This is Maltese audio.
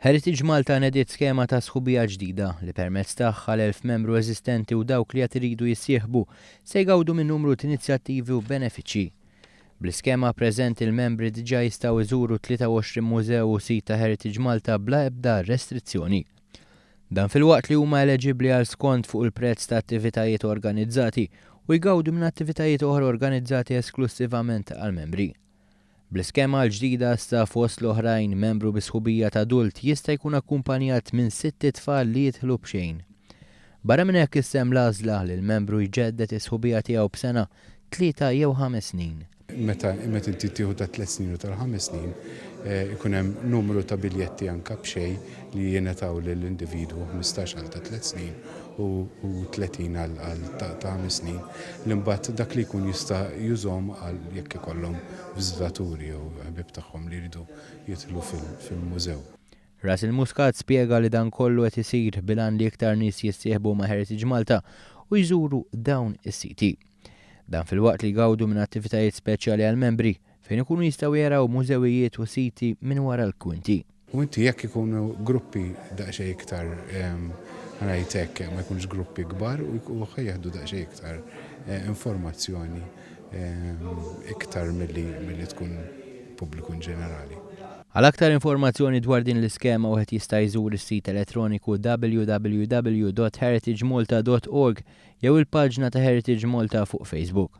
Heritage Malta nediet skema ta' sħubija ġdida li permezz tagħha l-1000 membru eżistenti u dawk li qed iridu jissieħbu se jgawdu minn numru ta' inizjattivi u benefiċċji. Bl-iskema preżenti il-membri diġà jistgħu jżuru 23 mużew u sit ta' Heritage Malta bla ebda restrizzjoni. Dan fil-waqt li huma eleġibbli għal skont fuq il-prezz ta' attivitajiet organizzati u jgawdu minn attivitajiet oħra organizzati esklusivament għal-membri. Bl-iskema l-ġdida sta fost l-oħrajn membru bi sħubija ta' adult jista' jkun akkumpanjat minn 6 tfal li jidħlu b'xejn. Barra minn hekk issem l-għażla li l-membru jġeddet is-sħubija tiegħu b'sena 3 jew 5 snin. Meta inti tieħu ta' 3 snin u tal-5 snin, ikun hemm numru ta' biljetti anke b'xejn li jingħataw lill-individwu 15 għal ta' 3 snin u 30 għal ta' 5 snin. L-imbagħad dak li jkun jista' jużhom għal jekk ikollhom viżitaturi jew ħbieb tagħhom li jridu jidħlu fil-mużew. Ras il-Muscat spjega li dan kollu qed isir bilan li iktar nies jissieħbu ma' Heritage Malta u jżuru dawn is-siti. Dan fil-waqt li jgawdu minn attivitajiet speċjali għal-membri fejn ikunu jistgħu jaraw mużewijiet u siti minn wara l-kwinti. U inti jekk ikunu gruppi daqsxejn iktar ngħid hekk ma jkunx gruppi kbar u jieħdu daqsxejn iktar informazzjoni iktar milli tkun pubbliku ġenerali. Għal aktar informazzjoni dwar din l-iskema wieħed jista' jżur is-sit elettroniku www.heritagemalta.org jew il-paġna ta' Heritage Malta fuq Facebook.